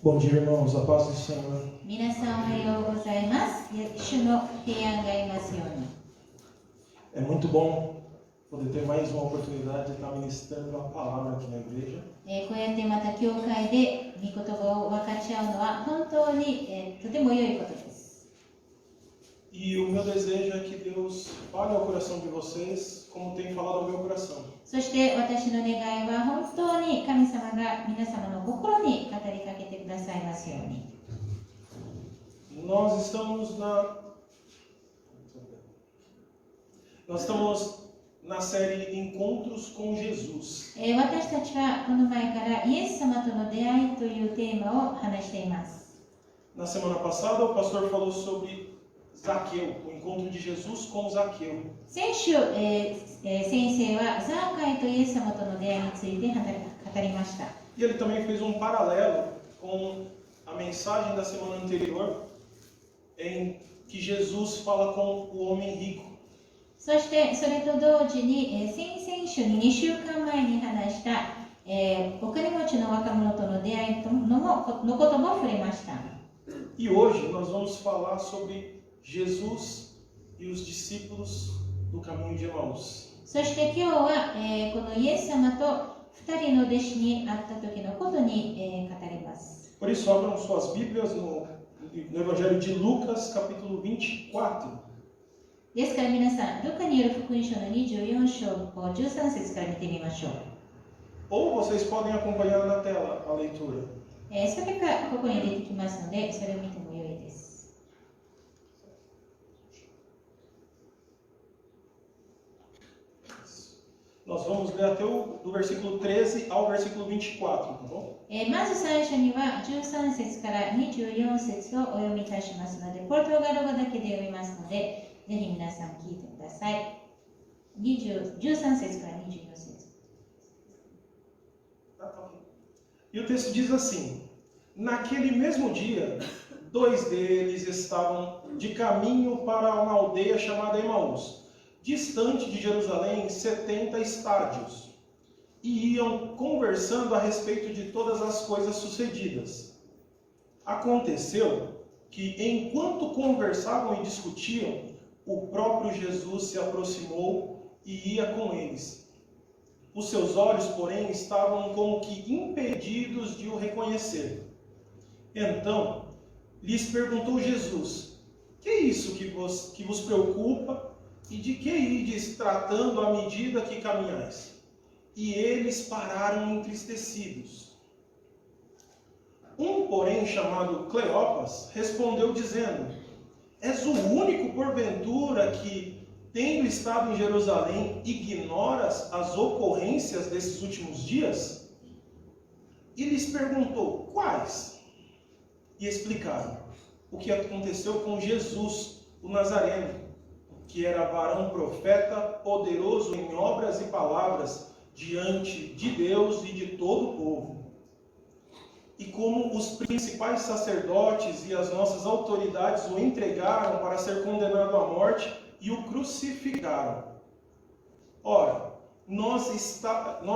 Bom dia, irmãos. A paz do Senhor. 皆さんおはようございます。主の平安がいますように。 É muito bom poder ter mais uma oportunidade de estar ministrando a palavra aqui na igreja. こうやってまた教会で御言葉を分かち合うのは本当に、とても良いことです。 E o meu desejo é que Deus fale ao coração de vocês como tem falado ao meu coração. そして私の願いは本当に神様が皆様の心に語りかけてくださいますように。 Nós estamos na série Encontros com Jesus. 私たちはこの前からイエス様との出会いというテーマを話しています。 Na semana passada, o pastor falou sobre Zaqueu, o encontro de Jesus com Zaqueu. 先週、先生はザーカイとイエス様との出会いについて語りました。 E ele também fez um paralelo com a mensagem da semana anterior, em que Jesus fala com o homem rico. そしてそれと同時に、先々週に2週間前に話した、お金持ちの若者との出会いのことも触れました。 E hoje nós vamos falar sobre Jesus e os discípulos do caminho de Emaús. そして今日は、このイエス様と2人の弟子に会った時のことに、語ります。 Por isso, abram suas Bíblias no Evangelho de Lucas, capítulo 24. ですから皆さん、ルカによる福音書の24章13節から見てみましょう。 Ou vocês podem acompanhar na tela a leitura. それかここに出てきますので、それを見てもよいです。 Nós vamos ler até do versículo 13 ao versículo 24, tá bom? まず最初には13節から24節をお読みいたしますので、ポルトガル語だけで読みますので、ぜひ皆さん聞いてください。13節から24節。 E o texto diz assim: Naquele mesmo dia, dois deles estavam de caminho para uma aldeia chamada Emaús, distante de Jerusalém 70 estádios, e iam conversando a respeito de todas as coisas sucedidas. Aconteceu que, enquanto conversavam e discutiam, o próprio Jesus se aproximou e ia com eles. Os seus olhos, porém, estavam como que impedidos de o reconhecer. Então, lhes perguntou Jesus: Que é isso que vos preocupa? E de que ides tratando à medida que caminhais? E eles pararam entristecidos. Um, porém, chamado Cleopas, respondeu dizendo: És o único, porventura, que, tendo estado em Jerusalém, ignoras as ocorrências desses últimos dias? E lhes perguntou: Quais? E explicaram o que aconteceu com Jesus, o Nazareno, que era varão profeta, poderoso em obras e palavras, diante de Deus e de todo o povo. E como os principais sacerdotes e as nossas autoridades o entregaram para ser condenado à morte e o crucificaram. Ora, nós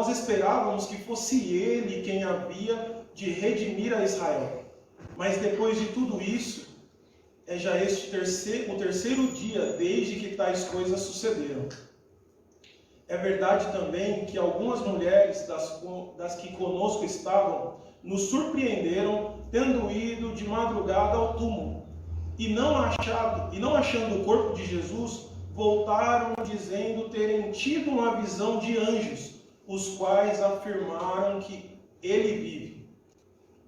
esperávamos que fosse ele quem havia de redimir a Israel. Mas depois de tudo isso, é já o terceiro dia desde que tais coisas sucederam. É verdade também que algumas mulheres das que conosco estavam nos surpreenderam, tendo ido de madrugada ao túmulo, e não achando o corpo de Jesus, voltaram dizendo terem tido uma visão de anjos, os quais afirmaram que ele vive.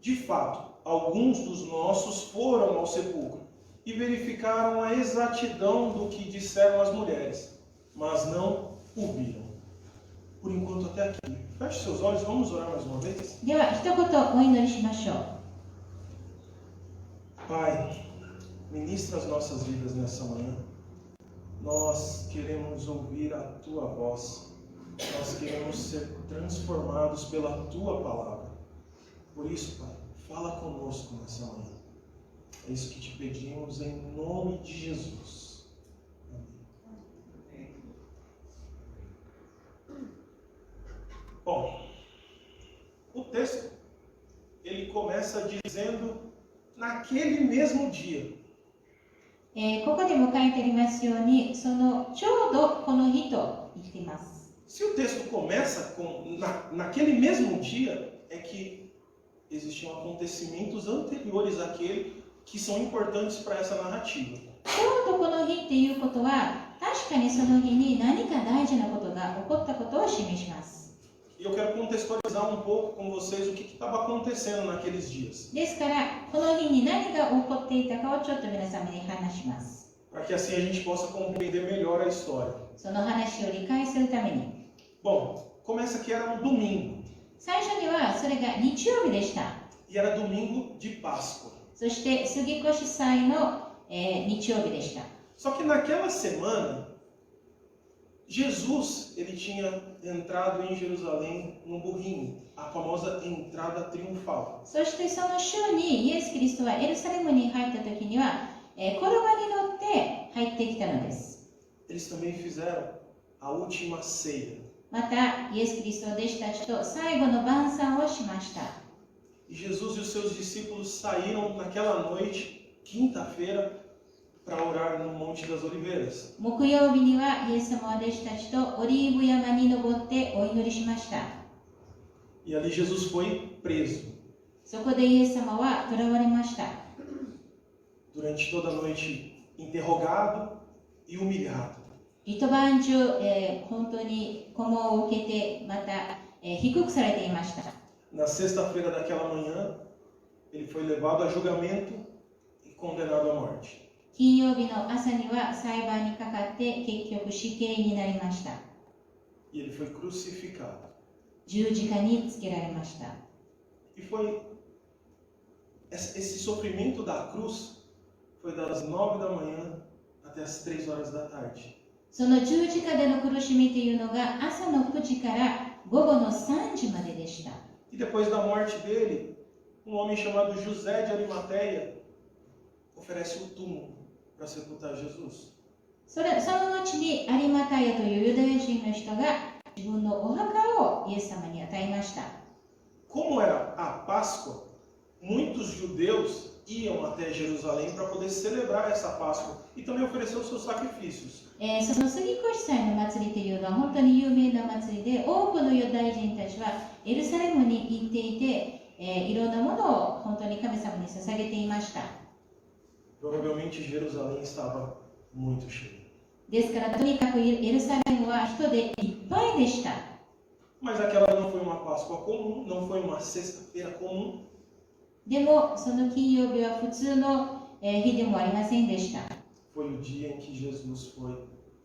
De fato, alguns dos nossos foram ao sepulcro e verificaram a exatidão do que disseram as mulheres, mas não o viram. Por enquanto até aqui. Feche seus olhos, vamos orar mais uma vez? では、一言お祈りしましょう。 Pai, ministra as nossas vidas nessa manhã. Nós queremos ouvir a Tua voz. Nós queremos ser transformados pela Tua palavra. Por isso, Pai, fala conosco nessa manhã. É isso que te pedimos em nome de Jesus. Amém. Bom, o texto ele começa começa dizendo naquele mesmo dia. ここでも書いてありますように、そのちょうどこの日と言っています。 Se o texto começa naquele mesmo dia, é que existiam acontecimentos anteriores àquele que são importantes para essa narrativa. ちょうどこの日っていうことは、確かにその日に何か大事なことが起こったことを示します。 E eu quero contextualizar um pouco com vocês o que estava acontecendo naqueles dias. ですから、この日に何が起こっていたかをちょっと皆様に話します。 Para que assim a gente possa compreender melhor a história. その話を理解するために。 Bom, começa que era um domingo. 最初にはそれが日曜日でした。 E era domingo de Páscoa. そして杉越祭の、日曜日でした。 Só que naquela semana, Jesus ele tinha entrado em Jerusalém no burrinho, a famosa entrada triunfal. そしてその週にイエス・キリストはエルサレムに入った時には、子馬に乗って入ってきたのです。 Eles também fizeram a última ceia. また、イエス・キリストは弟子たちと最後の晩餐をしました。 E Jesus e os seus discípulos saíram naquela noite, quinta-feira, para orar no Monte das Oliveiras. 木曜日にはイエス様は弟子たちとオリーブ山に登ってお祈りしました。 E ali Jesus foi preso. そこでイエス様は囚われました。 Durante toda a noite, interrogado e humilhado. 一晩中、本当に拷問を受けて、また、低くされていました。 Na sexta-feira daquela manhã, ele foi levado a julgamento e condenado à morte. 金曜日の朝には裁判にかかって結局死刑になりました。 E ele foi crucificado. 十字架につけられました。 E foi esse sofrimento da cruz foi das 9 da manhã até as 3 horas da tarde. その十字架での苦しみというのが朝の9時から午後の3時まででした。 E depois da morte dele, um homem chamado José de Arimateia oferece o túmulo para sepultar Jesus. その後にアリマタイアというユダヤ人の人が自分のお墓をイエス様に与えました。 Como era a Páscoa, muitos judeus iam até Jerusalém para poder celebrar essa Páscoa e também oferecer os seus sacrifícios. その杉越祭の祭りというのは本当に有名な祭りで、多くのユダヤ人たちはエルサレムに行っていて、いろんなものを本当に神様に捧げていました。 Provavelmente Jerusalém estava muito cheia. ですからとにかくエルサレムは人でいっぱいでした。 Mas aquela não foi uma Páscoa comum, não foi uma sexta-feira comum. でもその金曜日は普通の日でもありませんでした。 Foi o dia em que Jesus foi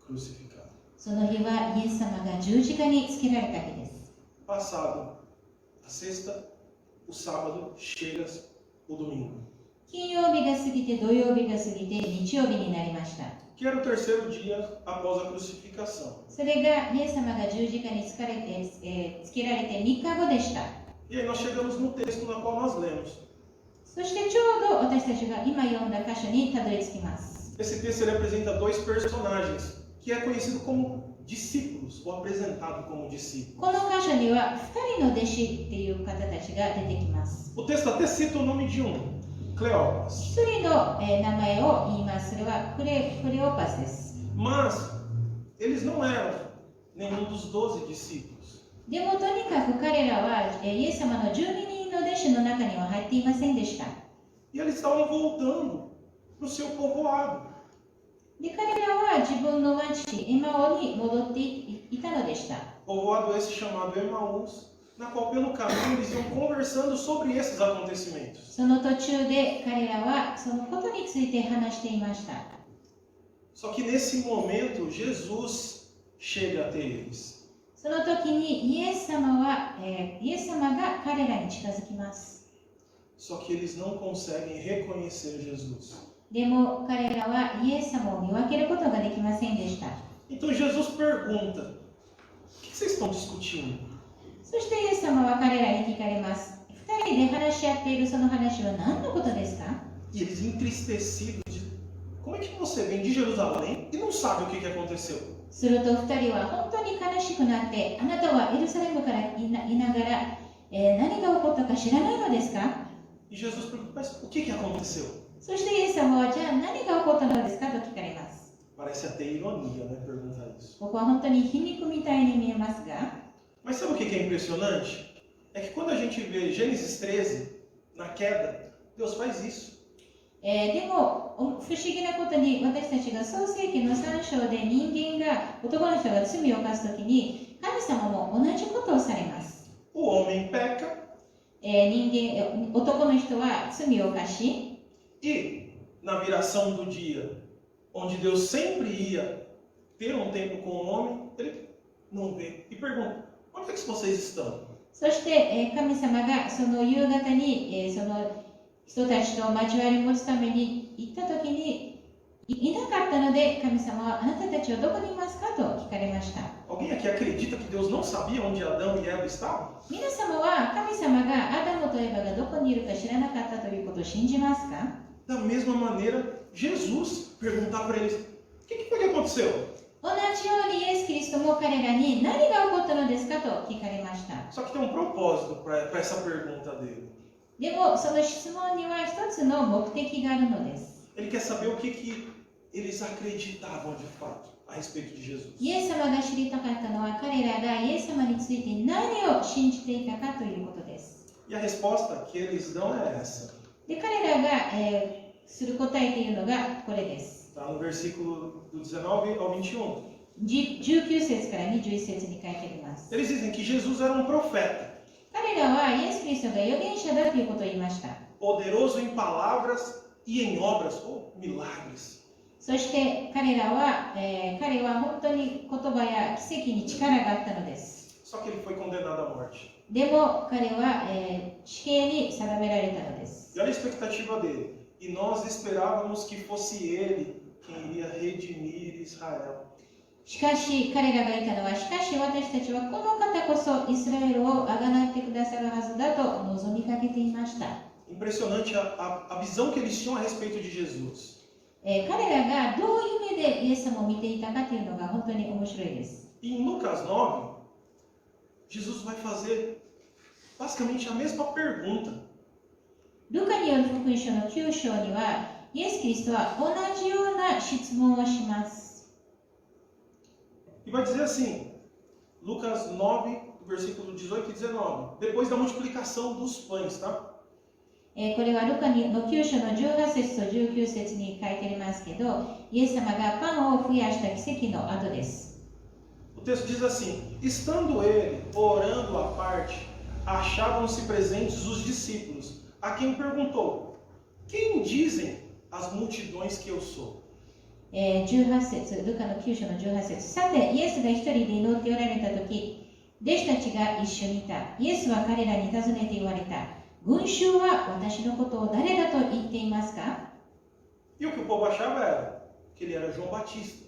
crucificado. その日はイエス様が十字架につけられた日です。 Passado a sexta, o sábado, chega o domingo. 金曜日が過ぎて土曜日が過ぎて日曜日になりました。 Que era o terceiro dia após a crucificação. それがイエス様が十字架につけられて3日後でした。 E aí nós chegamos no texto na qual nós lemos. そしてちょうど私たちが今読んだ箇所にたどり着きます。 Esse texto ele apresenta dois personagens, que é conhecido como discípulos, ou apresentado como discípulos. この箇所には2人の弟子っていう方たちが出てきます。 O texto até cita o nome de um, Cleopas. 1人の名前を言います。それはクレオパスです。 Mas eles não eram nenhum dos 12 discípulos. でもとにかく彼らはイエス様の12人の弟子の中には入っていませんでした。 E eles estavam voltando para o seu povoado. で彼らは自分の町エマオに戻っていたのでした。 Povoado esse chamado Emaús, na qual pelo caminho eles iam conversando sobre esses acontecimentos. その途中で彼らはそのことについて話していました。 Só que nesse momento Jesus chega até eles. その時にイエス様が彼らに近づきます。 Só que eles não conseguem reconhecer Jesus. でも彼らはイエス様を見分けることができませんでした。 Então Jesus pergunta: o que vocês estão discutindo? そしてイエス様は彼らに聞かれます。2人で話し合っているその話は何のことですか？ E eles entristecidos, como é que você vem de Jerusalém e não sabe o que aconteceu? すると2人は本当に悲しくなって、あなたはエルサレムからいながら、何が起こったか知らないのですか？ E Jesus pergunta, mas o que aconteceu? そしてイエス様は、じゃあ何が起こったのですかと聞かれます。 Parece até ironia, né, perguntar isso. ここは本当に皮肉みたいに見えますが、 Mas sabe o que é impressionante? É que quando a gente vê Gênesis 13, na queda, Deus faz isso. でも不思議なことに、私たちが創世記の3章で人間が、男の人が罪を犯すときに、神様も同じことをされます。 O homem peca 男の人は罪を犯し、 e na viração do dia, onde Deus sempre ia ter um tempo com o homem, ele não vê e pergunta, onde é que vocês estão? そして、神様がその夕方に、その人たちと交わりを持つために行ったときに いなかったので、神様はあなたたちはどこにいますかと聞かれました。 Alguém aqui acredita que Deus não sabia onde Adão e Eva estavam? 皆様は神様がアダムとエバがどこにいるか知らなかったということを信じますか？ Da mesma maneira, Jesus perguntar para eles, o que foi que aconteceu? 同じようにイエス・キリストも彼らに何が起こったのですかと聞かれました。 Só que tem um propósito para essa pergunta dele. でもその質問には一つの目的があるのです。 Ele quer saber o que eles acreditavam de fato a respeito de Jesus. イエス様が知りたかったのは彼らがイエス様について何を信じていたかということです。 E a resposta que eles dão é essa. で彼らが、する答えというのがこれです。 Está no versículo do 19 ao 21. 19節から21節に書いてあります。 Eles dizem que Jesus era um profeta, 彼らはイエス・キリストが預言者だということを言いました。 poderoso em palavras e em obras, ou milagres. そして彼は本当に言葉や奇跡に力があったのです。 Só que ele foi condenado à morte. でも彼は、死刑に定められたのです。 E olha a expectativa dele. E nós esperávamos que fosse ele quem iria redimir Israel. しかし彼らが言ったのは、しかし私たちはこの方こそイスラエルをあがなってくださるはずだと望みかけていました。 Impressionante a visão que eles tinham a respeito de Jesus. 彼らがどういう目でイエス様を見ていたかというのが本当に面白いです。 E em Lucas 9, Jesus vai fazer basicamente a mesma pergunta. ルカによる福音書の9章には、イエス・キリストは同じような質問をします。 E vai dizer assim, Lucas 9, versículo 18 e 19, depois da multiplicação dos pães, tá? これはルカの9章の18節と19節に書いてありますけど、イエス様がパンを増やした奇跡の後です。 O texto diz assim, estando ele orando à parte, achavam-se presentes os discípulos, a quem perguntou, quem dizem as multidões que eu sou? 18節、ルカの9章の18節。さて、イエスが一人で祈っておられたとき、弟子たちが一緒にいた。イエスは彼らに尋ねて言われた。群衆は私のことを誰だと言っていますか？ E o que o povo achava era que ele era João Batista.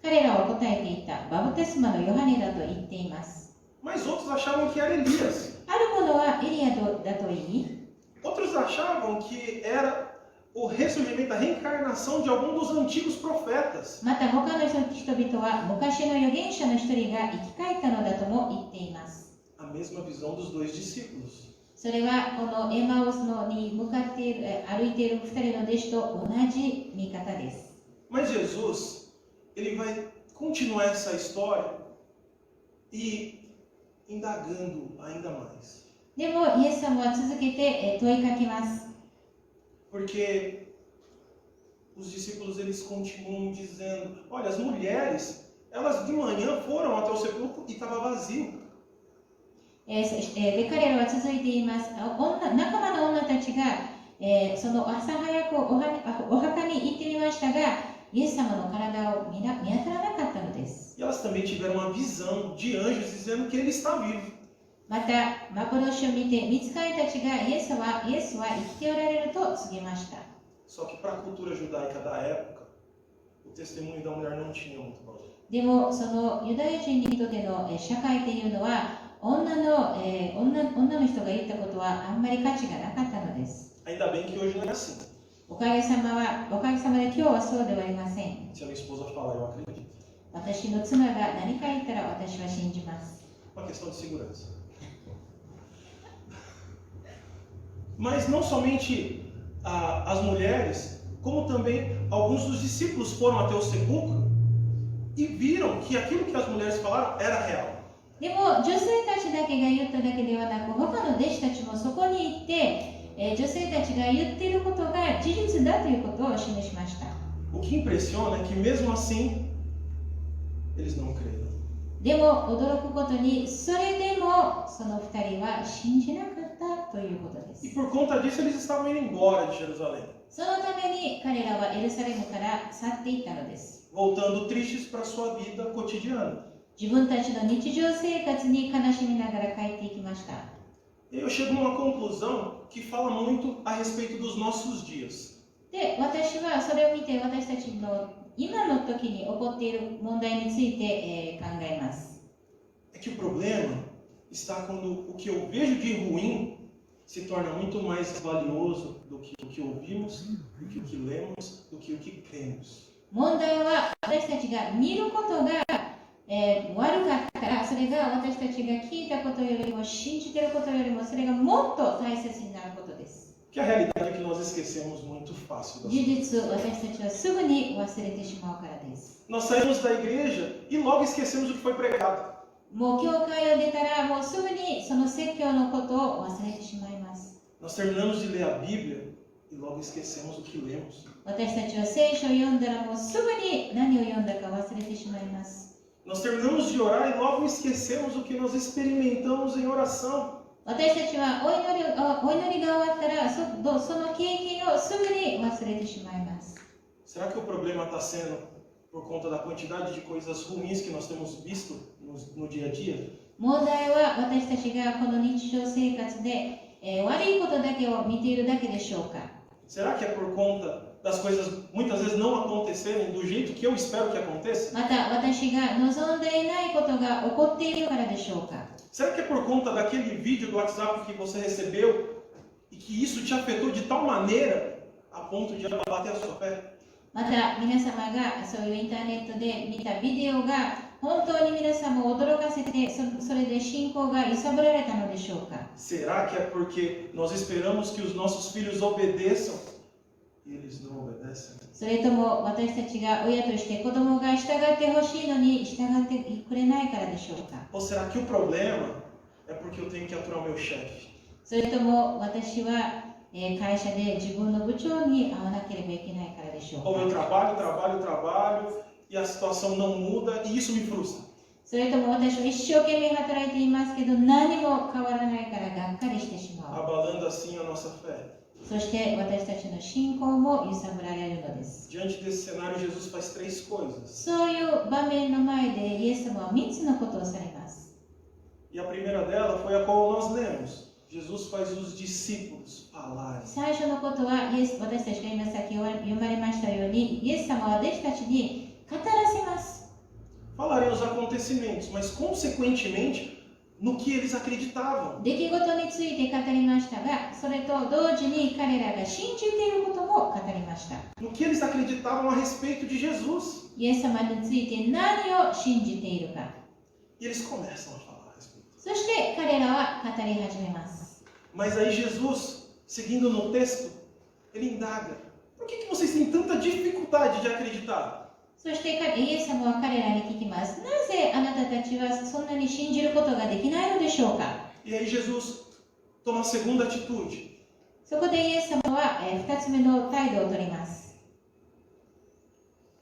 彼らは答えていた。バプテスマのヨハネだと言っています。 Mas outros achavam que era Elias. ある者はエリアだと言い、 Outros achavam que era o ressurgimento, a reencarnação de algum dos antigos profetas. また他の人々は昔の預言者の一人が生き返ったのだとも言っています。 A mesma visão dos dois discípulos. それはこのエマウスに向かっている歩いている二人の弟子と同じ見方です。 Mas Jesus, ele vai continuar essa história e indagando ainda mais. でもイエス様は続けて問いかけます。 Porque os discípulos eles continuam dizendo, olha, as mulheres, elas de manhã foram até o sepulcro e estava vazio. で彼らは続いて言います。仲間の女たちが、その朝早くお墓に行ってみましたが、イエス様の体を見当たらなかったのです。 E elas também tiveram uma visão de anjos dizendo que ele está vivo. また、幻を見て、御使いたちがイエスは生きておられると告げました。 Só que para a cultura judaica da época, o testemunho da mulher não tinha muito valor. でも、そのユダヤ人にとっての社会というのは、女の人が言ったことはあんまり価値がなかったのです。 Ainda bem que hoje não é assim. おかげさまで今日はそうではありません。 Se a minha esposa falar, eu acredito. 私の妻が何か言ったら私は信じます。 Uma questão de segurança. Mas não somente as mulheres, como também alguns dos discípulos foram até o sepulcro e viram que aquilo que as mulheres falaram era real. でも女性たちだけが言っただけではなく、他の弟子たちもそこに行って、女性たちが言っていることが事実だということを示しました。 O que impressiona é que mesmo assim eles não creram. でも驚くことに、それでもその2人は信じなかったということで E す。 por conta disso eles estavam indo embora de Jerusalém, そのために彼らはエルサレムから去っていったのです。 voltando tristes para sua vida cotidiana. 自分たちの日常生活に悲しみながら帰っていきました。 E eu chego numa conclusão que fala muito a respeito dos nossos dias. で、私はそれを見て私たちの今の時に起こっている問題について、考えます。 É que o problema está quando o que eu vejo de ruim se torna muito mais valioso do que o que ouvimos, do que o que lemos, do que o que cremos. 問題は私たちが見ることが、悪かったら、それが私たちが聞いたことよりも信じていることよりもそれがもっと大切になることです。 Que a realidade é que nós esquecemos muito fácil das 事 coisas. 実、私たちはすぐに忘れてしまうからです。 Nós saímos da igreja e logo esquecemos o que foi pregado. もう教会を出たらもうすぐにその説教のことを忘れてしまいます。 Nós terminamos de ler a Bíblia e logo esquecemos o que lemos. 私たちは聖書を読んだらもうすぐに何を読んだか忘れてしまいます。 Nós terminamos de orar e logo esquecemos o que nós experimentamos em oração. 私たちはお祈りが終わったらその経験をすぐに忘れてしまいます。 Será que o problema está sendo por conta da quantidade de coisas ruins que nós temos visto no dia a dia? 問題は私たちがこの日常生活で、悪いことだけを見ているだけでしょうか。 Será que é por conta das coisas muitas vezes não acontecerem do jeito que eu espero que aconteça? また私が望んでいないことが起こっているからでしょうか。 Será que é por conta daquele vídeo do WhatsApp que você recebeu e que isso te afetou de tal maneira a ponto de abater a sua fé? また皆様がそういうインターネットで見たビデオが本当に皆様を驚かせてそれで信仰が揺さぶられたのでしょうか。 Será que é porque nós esperamos que os nossos filhos obedeçam e eles não obedecem? それとも私たちが親として子供が従ってほしいのに従ってくれないからでしょうか。 Ou será que o problema é porque eu tenho que aturar o meu chefe? それとも私は会社で自分の部長に会わなければいけないからでしょう Ou eu か。 trabalho e a situação não muda e isso me frustra? それとも私は一生懸命働いていますけど何も変わらないからがっかりしてしまう。 Abalando assim a nossa fé. そして私たちの信仰も揺さぶられるのです。 Diante desse cenário, Jesus faz três coisas. そういう場面の前でイエス様は3つのことをされます。 E a primeira dela foi a qual nós lemos. Jesus faz os discípulos falarem. 最初のことは私たちが今さっき読まれましたようにイエス様は弟子たちに語らせます。 Falarem os acontecimentos, mas consequentemente no que eles acreditavam. 出来事について語りましたが、それと同時に彼らが信じていることも語りました。 No que eles acreditavam a respeito de Jesus. イエス様について何を信じているか。 E eles começam a falar a respeito. そして彼らは語り始めます。 Mas aí Jesus, seguindo no texto, ele indaga. Por que vocês têm tanta dificuldade de acreditar? そしてイエス様は彼らに聞きます。なぜあなたたちはそんなに信じることができないのでしょうか。 E aí Jesus toma a segunda atitude. そこでイエス様は2つ目の態度をとります。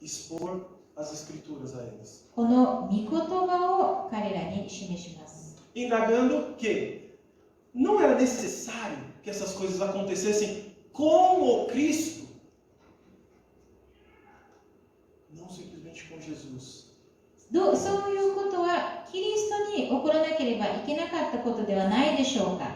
Expor as escrituras a eles. この御言葉を彼らに示します。 Indagando que não era necessário que essas coisas acontecessem com o Cristo, não simplesmente com Jesus. そういうことはキリストに起こらなければいけなかったことではないでしょうか。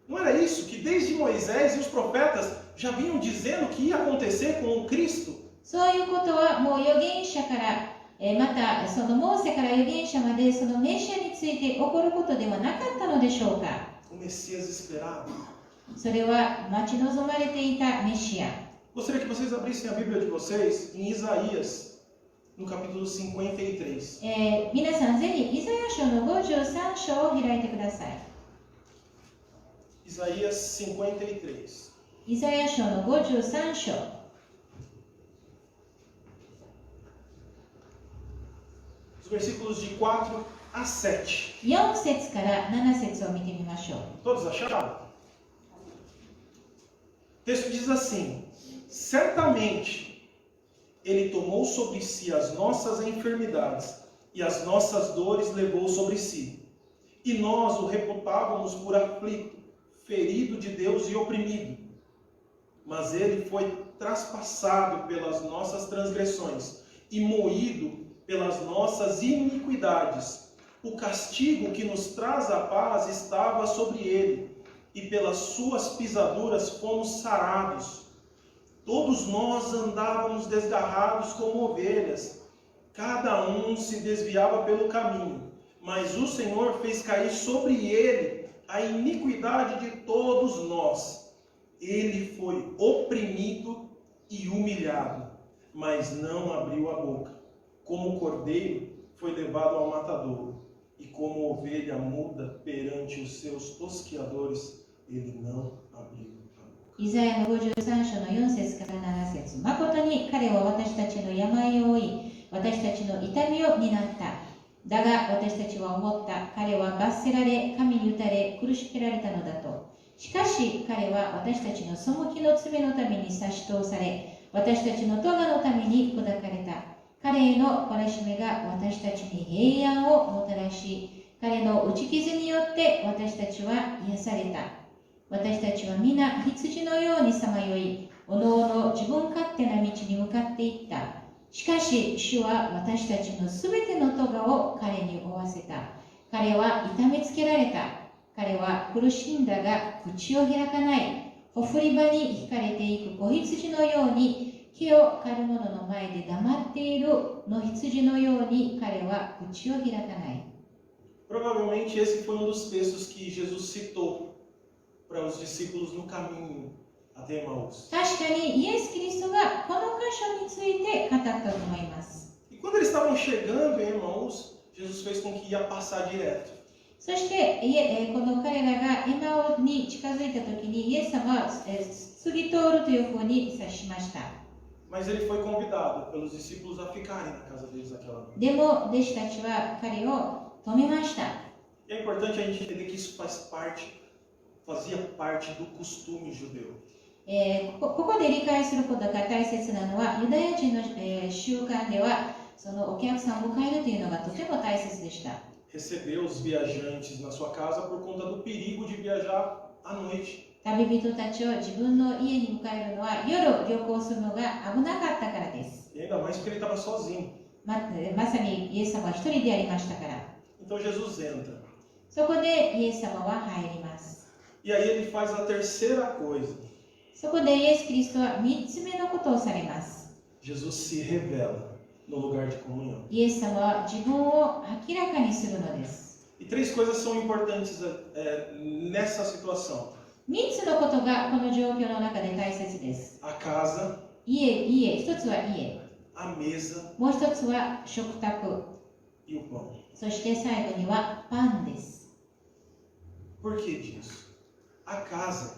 Não era isso que desde Moisés e os profetas já vinham dizendo que ia acontecer com o Cristo? そういうことはもう預言者からまたそのモーセから預言者までそのメシアについて起こることではなかったのでしょうか。 O Messias esperado. それは待ち望まれていたメシア。 Gostaria que vocês abrissem a Bíblia de vocês em Isaías, no capítulo 53. 皆さんぜひイザヤ書の53章を開いてください。Isaías 53. イザヤ書の53章。Os versículos de 4 a 7. 4節から7節を見てみましょう。 Todos acharam? O texto diz assim: Certamente Ele tomou sobre si as nossas enfermidades e as nossas dores levou sobre si. E nós o reputávamos por aflito, ferido de Deus e oprimido. Mas Ele foi traspassado pelas nossas transgressões e moído pelas nossas iniquidades. O castigo que nos traz a paz estava sobre Ele, e pelas suas pisaduras fomos sarados. Todos nós andávamos desgarrados como ovelhas, cada um se desviava pelo caminho, mas o Senhor fez cair sobre Ele a iniquidade de todos nós. Ele foi oprimido e humilhado, mas não abriu a boca. Como cordeiro foi levado ao matadouro, e como ovelha muda perante os seus tosqueadores, ele não abriu a boca. イザヤの53章の4節から7節。誠に彼は私たちの病を負い、私たちの痛みを担った。だが私たちは思った。彼は罰せられ、神に打たれ、苦しめられたのだと。しかし彼は私たちの背きの罪のために差し通され、私たちの咎のために砕かれた。彼への懲らしめが私たちに平安をもたらし、彼の打ち傷によって私たちは癒された。私たちは皆羊のようにさまよい、おのおの自分勝手な道に向かっていった。しかし主は私たちのすべての咎を彼に負わせた。彼は痛めつけられた。彼は苦しんだが口を開かない。ほふり場に引かれていく子羊のように、木を刈る者の前で黙っている野羊のように彼は口を開かない。 Provavelmente esse foi dos textos que Jesus citou para os discípulos no caminho até Emaús. 確かにイエス・キリストがこの箇所について語ったと思います。 E quando eles estavam chegando em Emaús, Jesus fez com que ia passar direto. そしてこの彼らがエマオに近づいた時にイエス様は過ぎ通るというふうに指しました。 Mas ele foi convidado pelos discípulos a ficarem na casa deles naquela noite. でも弟子たちは彼を止めました。 E é importante a gente entender que isso fazia parte do costume judeu. ここで理解することが大切なのはユダヤ人の習慣ではそのお客さんを迎えるというのがとても大切でした。 Receber os viajantes na sua casa por conta do perigo de viajar à noite. 旅人たちを自分の家に迎えるのは夜旅行するのが危なかったからです。 E ainda mais porque ele estava sozinho. まさにイエス様は一人でやりましたから。 Então Jesus entra. そこでイエス様は入ります。 E aí ele faz a terceira coisa. そこでイエス・キリストは3つ目のことをされます。 Jesus se revela no lugar de comunhão. イエス様は自分を明らかにするのです。 E três coisas são importantes nessa situação. 3つのことがこの状況の中で大切です。 A casa, 家、一つは家、 a mesa もう一つは食卓、 e o pão. そして最後にはパンです。 Por que disso? A casa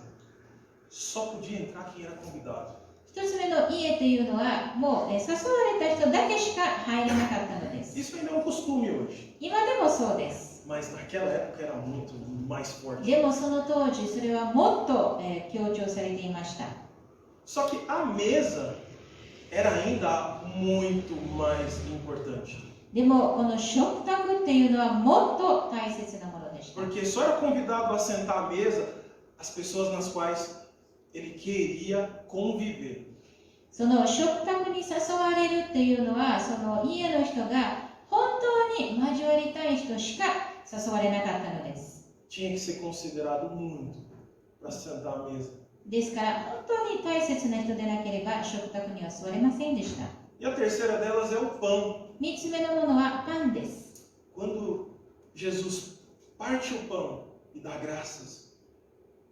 só podia entrar quem era convidado. 一つ目の家というのはもう誘われた人だけしか入れなかったのです。 Isso ainda é um costume hoje. 今でもそうです。 Mas naquela época era muito mais forte. でもその当時それはもっと強調されていました。 Só que a mesa era ainda muito mais importante. でもこの食卓っていうのはもっと大切なものでした。 Porque só era convidado a sentar à mesa as pessoas nas quais ele queria conviver. その食卓に誘われるっていうのはその家の人が本当に交わりたい人しか誘われなかったのです。 Tinha que ser considerado muito para sentar à mesa. ですから本当に大切な人でなければ食卓には座れませんでした。 E a terceira delas é o pão. 3つ目のものはパンです。 Quando Jesus parte o pão e dá graças,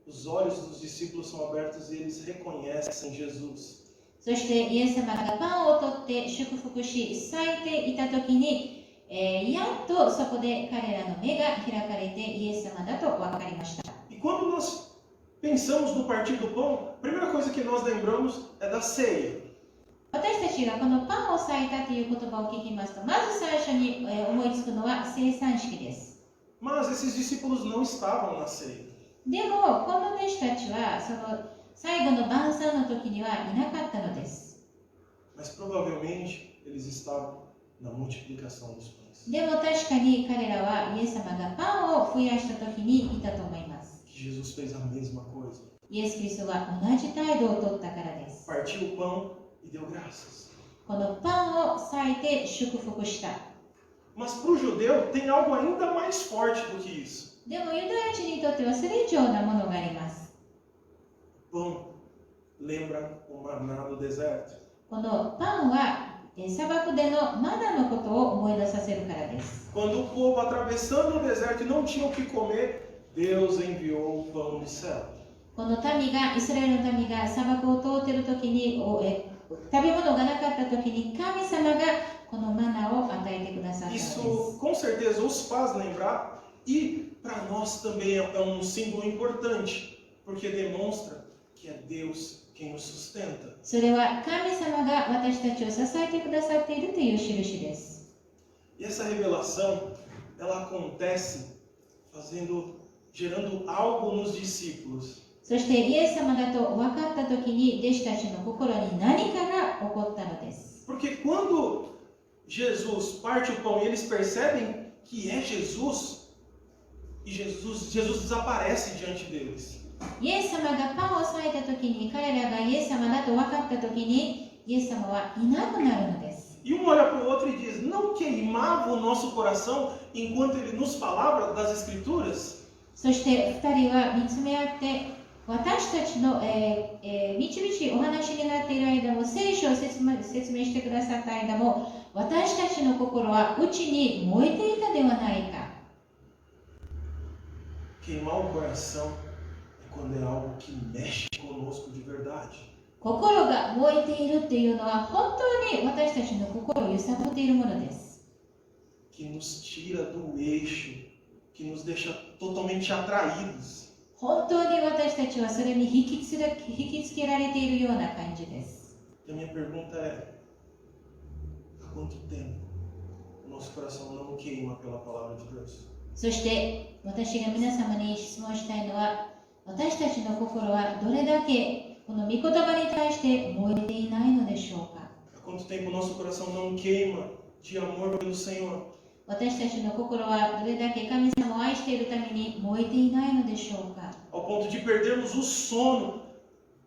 os olhos dos discípulos são abertos e eles reconhecem Jesus. そしてイエス様がパンを取って祝福し裂いていた時に、やっとそこで彼らの目が開かれてイエス様だと分かりました。 E quando nós pensamos no partir do pão, a primeira coisa que nós lembramos é da ceia. 私たちがこのパンを裂いたという言葉を聞きますと、まず最初に思いつくのは生産式です。Mas esses discípulos não estavam na ceia. でも、この弟子たちはその最後の晩餐の時にはいなかったのです。Mas provavelmente eles estavam na multiplicação dos pães. でも確かに彼らはイエス様がパンを増やした時にいたと思います。Que Jesus fez a mesma coisa. イエス・キリストは同じ態度を取ったからです。Partiu o pão e deu graças. このパンを裂いて祝福した。Mas para o judeu tem algo ainda mais forte do que isso. でもユダヤ人にとってはそれ以上なものがあります。Pão lembra o maná do deserto. このパンは砂漠でのマナのことを思い出させるからです。Quando o povo atravessando o deserto e não tinha o que comer, Deus enviou o pão do céu. この民が、イスラエルの民が砂漠を通っている時に、食べ物がなかった時に神様がこのマナを与えてくださったのです。 Isso com certeza os faz lembrar e para nós também é um símbolo importante, porque demonstra que é Deus quem nos sustenta. それは神様が私たちを支えてくださっているという印です。 E essa revelação, ela acontece gerando algo nos discípulos. そしてイエス様だと分かった時に弟子たちの心に何かが起こったのです。 Porque quando Jesus parte o pão e eles percebem que é Jesus, e Jesus desaparece diante deles. イエス様がパンを裂いた時に、彼らがイエス様だと分かった時に、イエス様はいなくなるのです。 E um olha para o outro e diz: não queimava o nosso coração enquanto ele nos falava das Escrituras? そして二人は見つめ合って、私たちの、みちみちお話になっている間も、聖書を説明してくださった間も、私たちの心は内に燃えていたではないか。 Queimar o coração é quando é algo que mexe conosco de verdade. 心が燃えているっていうのは、本当に私たちの心を揺さぶっているものです。 Que nos tira do eixo, que nos deixa totalmente atraídos. 本当に私たちはそれに引きつけられているような感じです。 E a minha pergunta é: há quanto tempo o nosso coração não queima pela palavra de Deus? そして私が皆様に質問したいのは、私たちの心はどれだけこの御言葉に対して燃えていないのでしょうか。 Há quanto tempo o nosso coração não queima de amor pelo Senhor? 私たちの心はどれだけ神様を愛しているために燃えていないのでしょうか。 Ao ponto de perdermos o sono,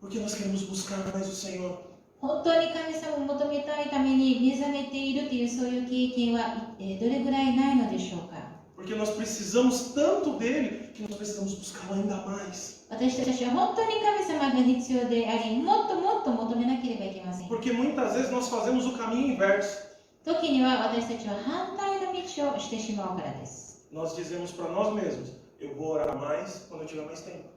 porque nós queremos buscar mais o Senhor. 本当に神様を求めたいために目覚めているというそういう経験はどれぐらいないのでしょうか。 Porque nós precisamos tanto dele que nós precisamos buscá-lo ainda mais. 私たちは本当に神様が必要であり、もっともっと求めなければいけません。 Porque muitas vezes nós fazemos o caminho inverso. 時には私たちは反対の道をしてしまうからです。 Nós dizemos para nós mesmos: eu vou orar mais quando eu tiver mais tempo.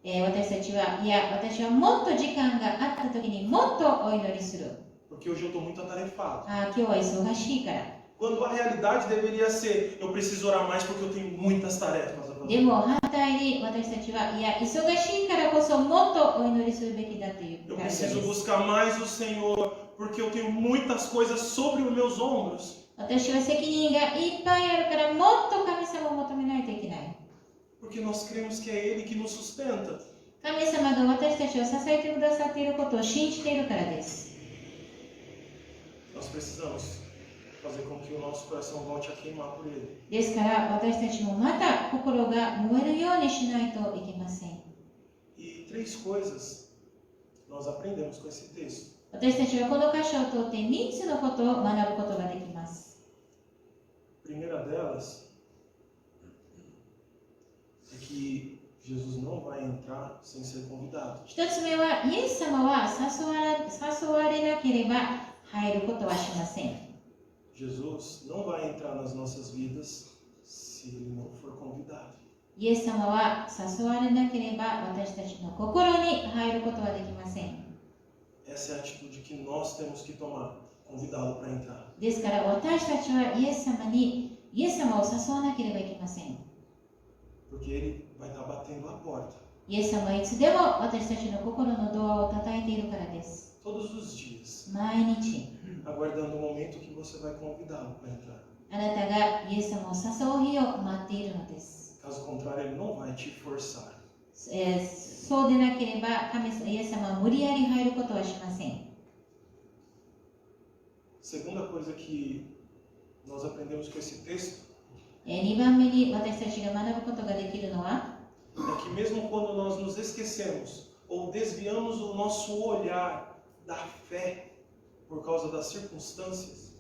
私たちは、いや、私はもっと時間があった時にもっとお祈りする。 Porque hoje eu estou muito atarefado. 今日は忙しいから。 Quando a realidade deveria ser: eu preciso orar mais porque eu tenho muitas tarefas a fazer. でも反対に私たちは、いや、忙しいからこそもっとお祈りするべきだという Eu 感じで preciso す。 buscar mais o Senhor porque eu tenho muitas coisas sobre os meus ombros. 私は責任がいっぱいあるからもっと神様を求めないといけない。 Porque nós cremos que é Ele que nos sustenta. 神様が私たちを支えてくださっていることを信じているからです。 Nós precisamos fazer com que o nosso coração volte a queimar por Ele. ですから私たちもまた心が燃えるようにしないといけません。 E 3 coisas nós aprendemos com esse texto. 私たちはこの箇所を通って3つのことを学ぶことができます。 A primeira delas é que Jesus não vai entrar sem ser convidado. 一つ目は、イエス様は誘われなければ入ることはしません。 Jesus não vai entrar nas nossas vidas se Ele não for convidado. イエス様は誘われなければ私たちの心に入ることはできません。 Essa é a atitude que nós temos que tomar, convidá-lo para entrar. ですから私たちはイエス様を誘わなければいけません。 Porque Ele vai estar batendo a porta. イエス様はいつでも私たちの心のドアを叩いているからです。 Todos os dias, 毎日 aguardando o momento que você vai convidá-lo para entrar. あなたがイエス様を誘う日を待っているのです。 Caso contrário, ele não vai te forçar. そうでなければイエス様は無理やり入ることはしません。 Segunda coisa que nós aprendemos com esse texto 2番目に私たちが学ぶことができるのは、 é que mesmo quando nós nos esquecemos ou desviamos o nosso olhar da fé por causa das circunstâncias,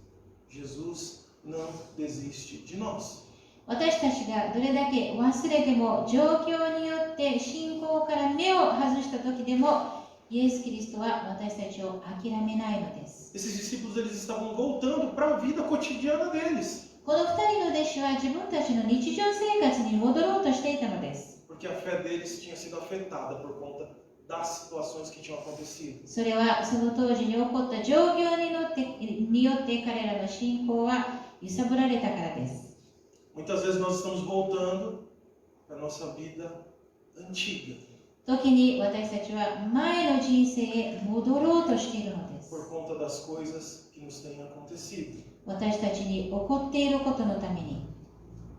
Jesus não desiste de nós. 私たちがどれだけ忘れても状況によって信仰から目を外した時でもイエス・キリストは私たちを諦めないのです。 Esses discípulos eles estavam voltando para a vida cotidiana deles, この2人の弟子は自分たちの日常生活に戻ろうとしていたのです。 porque a fé deles tinha sido afetada por conta das situações que tinham acontecido. それはその当時に起こった状況によって彼らの信仰は揺さぶられたからです。 Muitas vezes nós estamos voltando para a nossa vida antiga, 時に私たちは前の人生へ戻ろうとしているのです。 por conta das coisas que nos têm acontecido. 私たちに起こっていることのために。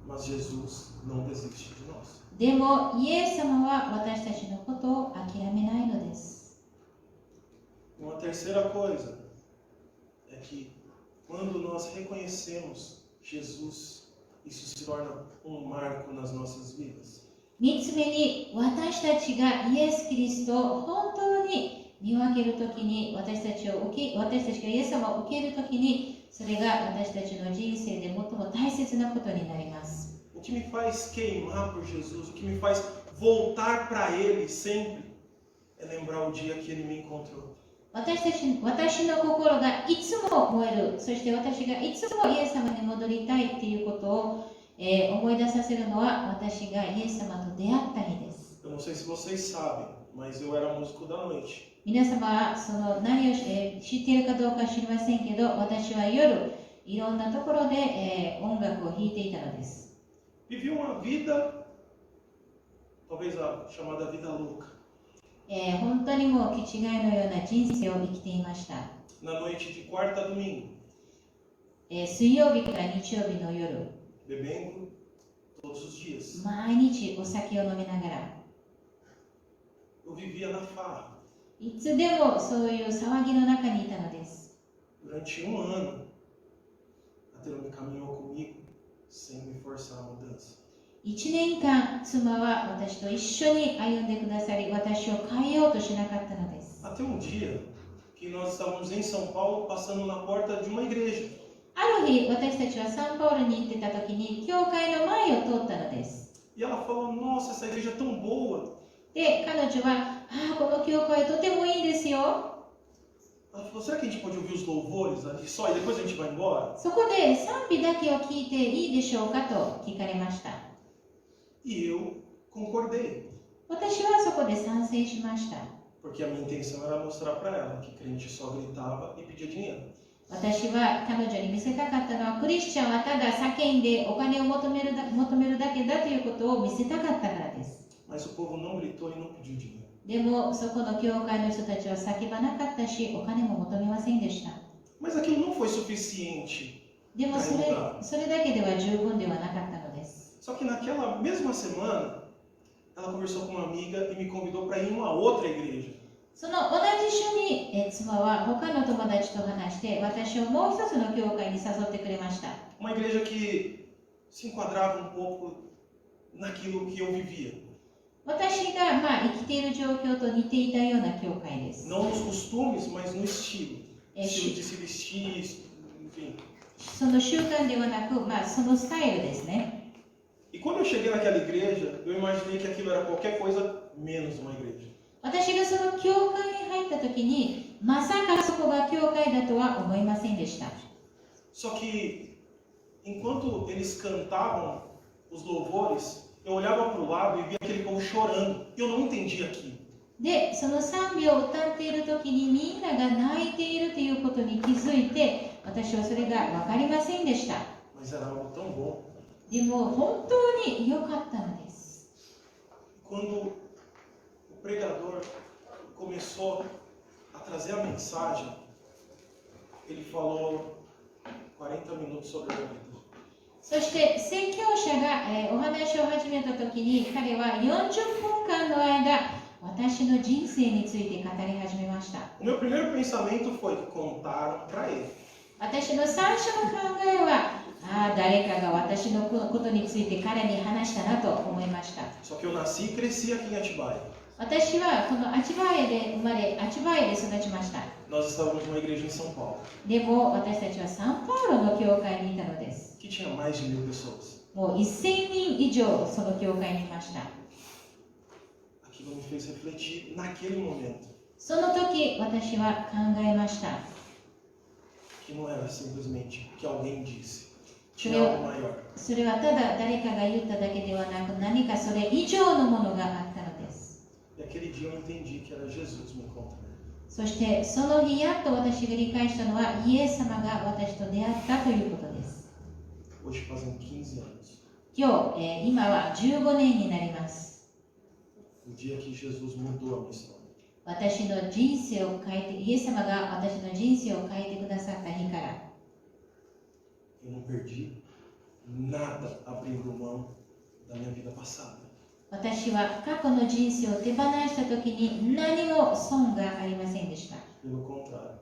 Mas Jesus não desiste de nós. でもイエス様は私たちのことを諦めないのです。 Uma terceira coisa é que quando nós reconhecemos Jesus, isso se torna marco nas nossas vidas. 3つ目に、私たちがイエス・キリストを本当に見分けるときに、私たちがイエス様を受けるときに、それが私たちの人生で最も大切なことになります。 O que me faz queimar por Jesus, o que me faz voltar para Ele sempre, é lembrar o dia que Ele me encontrou. 私の心がいつも燃える、そして私がいつもイエス様に戻りたいっていうことを、思い出させるのは私がイエス様と出会った日です。 Eu não sei se vocês sabem, mas eu era músico da noite. 皆様はその何を知っているかどうか知りませんけど、私は夜いろんなところで、音楽を弾いていたのです。 Vivi uma vida, talvez a chamada vida louca. 本当にもう気違いのような人生を生きていました。 Na noite de quarta a domingo, 水曜日から日曜日の夜、 bebendo todos os dias. 毎日お酒を飲みながら、 Eu vivia na farra. いつでもそういう騒ぎの中にいたのです。 Durante um ano, a Thelma caminhou comigo sem me forçar a mudança. 1年間、妻は私と一緒に歩んでくださり、私を変えようとしなかったのです。 Até um dia que nós estávamos em São Paulo passando na porta de uma igreja. ある日、私たちはサンパウロに行ってた時に、教会の前を通ったのです。 E ela falou: Nossa, essa igreja é tão boa. で、彼女は、この教会とてもいいですよ。 Ela falou: Será que a gente pode ouvir os louvores ali só e depois a gente vai embora? そこで賛美だけを聞いていいでしょうかと聞かれました。 E eu concordei, 私はそこで賛成しました。 porque a minha intenção era mostrar para ela que crente só gritava e pedia dinheiro. 私は彼女に見せたかったのは、クリスチャンはただ叫んでお金を求めるだけだということを見せたかったからです。 Mas o povo não gritou e não pediu dinheiro. でも、そこの教会の人たちは叫ばなかったし、お金も求めませんでした。 Mas aquilo não foi suficiente でも para mudar. それだけでは十分ではなかったのです。 Só que naquela mesma semana, ela conversou com uma amiga e me convidou para ir em uma outra igreja. その同じ週に、妻は他の友達と話して、私をもう一つの教会に誘ってくれました。 Uma igreja que se enquadrava um pouco naquilo que eu vivia. 私が、生きている状況と似ていたような教会です。 Não nos costumes, mas no estilo. Estilo de se vestir, enfim. その習慣ではなく、そのスタイルですね。 E quando eu cheguei naquela igreja, eu imaginei que aquilo era qualquer coisa menos uma igreja. 私がその教会に入った時に、まさかそこが教会だとは思いませんでした。 Só que, enquanto eles cantavam os louvores, eu olhava para o lado e via aquele povo chorando. E eu não entendia aquilo. で、その賛美を歌っている時にみんなが泣いているということに気づいて、私はそれが分かりませんでした。 Mas era algo tão bom. でも本当に良かったのです。 Quando pregador começou a trazer a mensagem, ele falou 40 minutos sobre a vida. そして宣教者が、お話を始めた時に彼は40分間の間私の人生について語り始めました。 O meu primeiro pensamento foi que contaram para ele. 私の最初の考えは誰かが私のことについて彼に話したなと思いました。 Só que eu nasci e cresci aqui em Atibaia. 私はこのアチバイで生まれ、アチバイで育ちました。 Nós estávamos numa igreja em São Paulo, でも私たちはサンパウロの教会にいたのです。 que tinha mais de 1000 pessoas. もう1000人以上その教会にいました。 Aquilo me fez refletir naquele momento, その時私は考えました。 que não era simplesmente o que alguém disse, tinha algo maior. それはただ誰かが言っただけではなく何かそれ以上のものがあったのです。 E aquele dia eu entendi que era Jesus me encontrando. そしてその日やっと私が理解したのはイエス様が私と出会ったということです。 Hoje fazem 15 anos. 今日、今は15年になります。 O dia que Jesus mudou a minha história. 私の人生を変えて、イエス様が私の人生を変えてくださった日から、 Eu não perdi nada abrindo mão da minha vida passada. 私は過去の人生を手放した時に何も損がありませんでした。 Pelo contrário,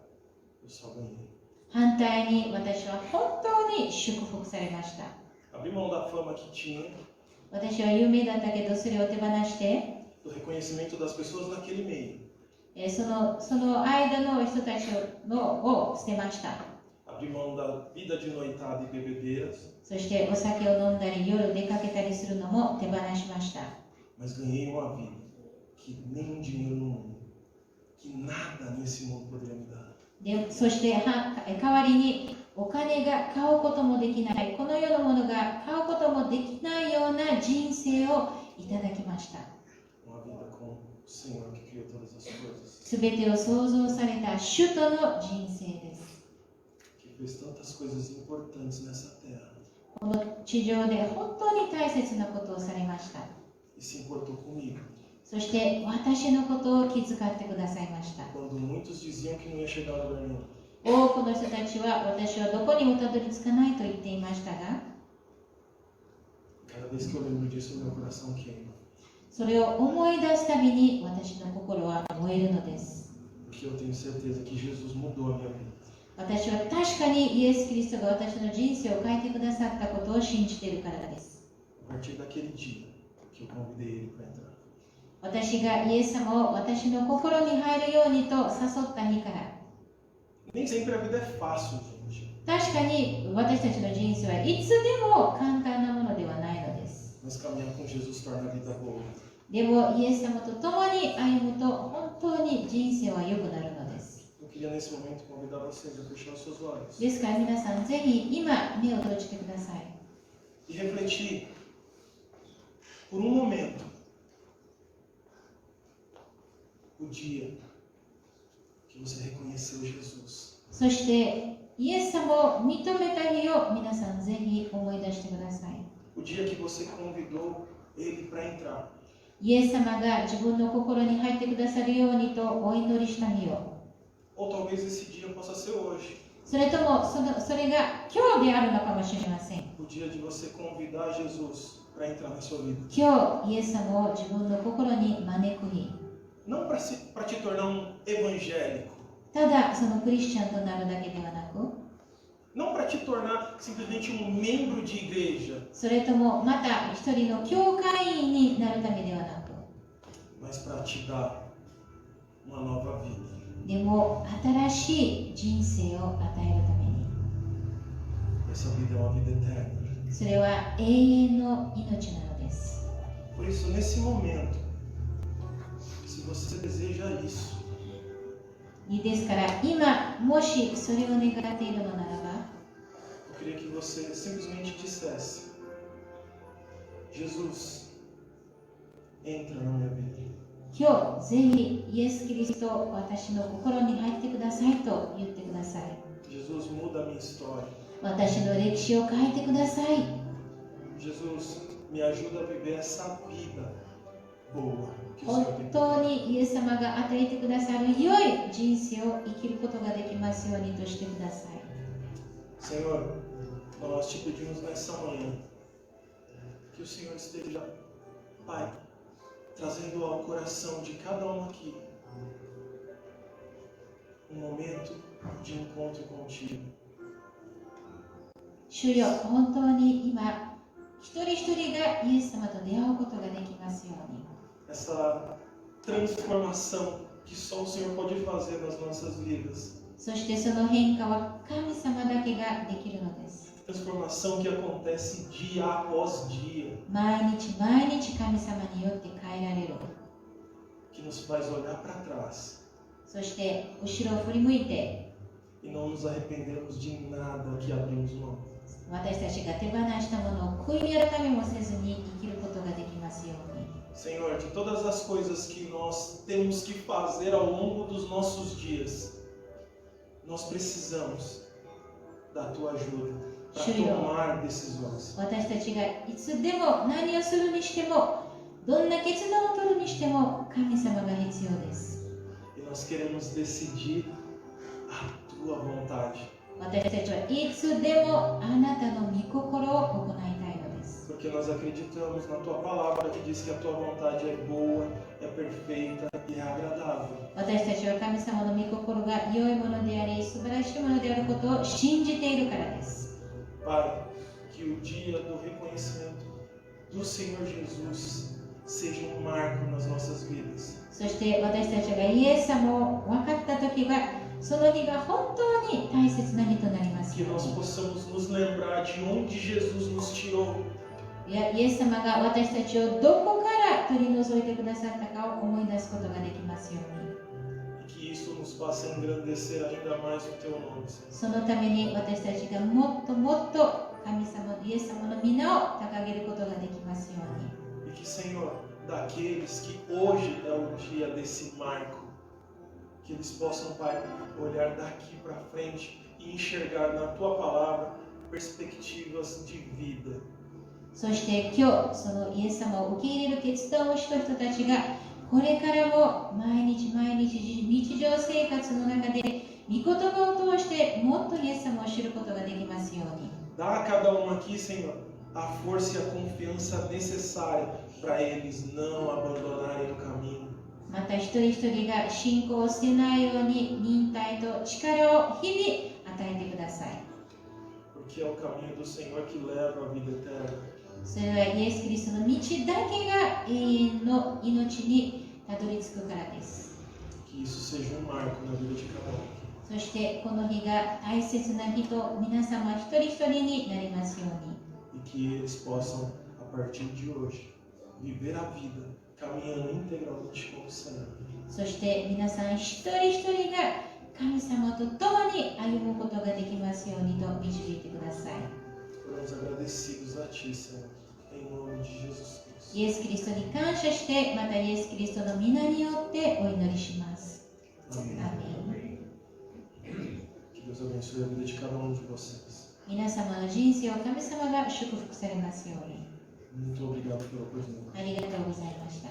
eu só ganhei. 反対に私は本当に祝福されました。 Abri mão da fama que tinha, 私は有名だったけどそれを手放して、 do reconhecimento das pessoas naquele meio. その間の人たちを捨てました。 Abri mão da vida de noitada e bebedeiras, そしてお酒を飲んだり夜出かけたりするのも手放しました。 mas ganhei uma vida que nem dinheiro no mundo, que nada nesse mundo poderia me dar. でそして代わりにお金が買うこともできない、この世のものが買うこともできないような人生をいただきました。 Uma vida com o Senhor que criou todas as coisas, すべてを創造された主との人生です。 que fez tantas coisas importantes nessa terra この地上で本当に大切なことをされました。 e se importou comigo. そして私のことを気遣ってくださいました。 Quando muitos diziam que não ia chegar a lugar nenhum, 多くの人たちは私はどこにもたどり着かないと言っていましたが、 cada vez que eu lembro disso, meu coração queima. それを思い出すたびに私の心は燃えるのです。 Porque eu tenho certeza que Jesus mudou a minha vida. 私は確かにイエス・キリストが私の人生を変えてくださったことを信じているからです。 A partir daquele dia que eu convidei ele para entrar. 私がイエス様を私の心に入るようにと誘った日から、 Nem sempre a vida é fácil, gente. 確かに私たちの人生はいつでも簡単なものではないのです。 Mas caminhar com Jesus torna a vida boa. でもイエス様と共に歩むと本当に人生は良くなるのです。 Eu queria nesse momento convidar vocês a fechar os seus olhos ですから皆さんぜひ今目を閉じてください。 e refletir por um momento o dia que você reconheceu Jesus. そしてイエス様を認めた日を皆さんぜひ思い出してください。 O dia que você convidou ele para entrar. イエス様が自分の心に入ってくださるようにとお祈りした日を。 Ou talvez esse dia possa ser hoje. それともそれが今日であるのかもしれません。 O dia de você convidar Jesus para entrar na sua vida. 今日イエス様を自分の心に招く日。 Não para te tornar um evangélico. ただそのクリスチャンとなるだけではなく、 Não para te tornar simplesmente um membro de igreja. それともまた一人の教会員になるためではなく、 Mas para te dar uma nova vida. でも新しい人生を与えるために。 Essa vida é uma vida eterna. それは永遠の命なのです。 Por isso, nesse momento, se você deseja isso, ですから今もしそれを願っているのならば、 eu queria que você simplesmente dissesse: Jesus, entra na minha vida. 今日ぜひイエス・キリスト私の心に入ってくださいと言ってください。 Jesus, muda a minha história. 私の歴史を変えてください。 Jesus, me ajuda a viver essa vida boa que o Senhor 本 tem. 当にイエス様が与えてくださる良い人生を生きることができますようにとしてください。 Senhor, nós te pedimos nessa manhã que o Senhor esteja, Pai, trazendo ao coração de cada um aqui um momento de encontro contigo. 主よ、本当に今、一人一人がイエス様と出会うことができますように。 Essa transformação que só o Senhor pode fazer nas nossas vidas. そしてその変化は神様だけができるのです。 Transformação que acontece dia após dia. 毎日毎日神様によって変えられる。 Que nos faz olhar para trás そして後ろを振り向いて、 e não nos arrependemos de nada que abrimos mão. 私たちが手放したものを悔い改めもせずに生きることができますように。 Senhor, de todas as coisas que nós temos que fazer ao longo dos nossos dias, nós precisamos da Tua ajuda para tomar decisões. 私たちがいつでも何をするにしても、どんな決断を取るにしても神様が必要です。 E nós queremos decidir a Tua vontade. 私たちはいつでもあなたの御心を行いたいのです。 Porque nós acreditamos na Tua palavra que diz que a Tua vontade é boa, é perfeita e é agradável. 私たちは神様の御心が良いものであり、素晴らしいものであることを信じているからです。 Pai, que o dia do reconhecimento do Senhor Jesus seja um marco nas nossas vidas. そして私たちがイエス様を分かった時が、その日が本当に大切な日となります Que よう nós に。 possamos nos lembrar de onde Jesus nos tirou. イエス様が私たちをどこから取り除いてくださったかを思い出すことができますように。 E que isso nos faça engrandecer ainda mais o Teu nome, Senhor. そのために私たちがもっともっと神様、イエス様の皆を掲げることができますように。 E que, Senhor, daqueles que hoje é o dia desse marco, que eles possam, Pai, olhar daqui para frente e enxergar na Tua palavra perspectivas de vida. そして今日、そのイエス様を受け入れる決断をした人たちが、これからも毎日毎日日常生活の中で、御言葉を通してもっとイエス様を知ることができますように。 Dá a cada um aqui, Senhor, a força e a confiança necessária para eles não abandonarem o caminho. また一人一人が信仰を捨てないように忍耐と力を日々与えてください。 Porque é o caminho do Senhor que leva a vida eterna. それはイエス・キリストの道だけが永遠の命にたどり着くからです。 Que isso seja um marco na vida de cada um. そしてこの日が大切な日と皆様一人一人になりますように。 E que eles possam, a partir de hoje, viver a vida caminhando integralmente com o Senhor. そして皆さん一人一人が神様と共に歩むことができますようにと導いてください。 Oramos agradecidos a Ti, Senhor, em nome de Jesus Cristo. イエス・キリストに感謝して、またイエス・キリストの皆によってお祈りします。 Amém. アーメン。 Que Deus abençoe a vida de cada um de vocês. 皆様の人生を神様が祝福されますように。 Muito obrigado pela oportunidade. ありがとうございました。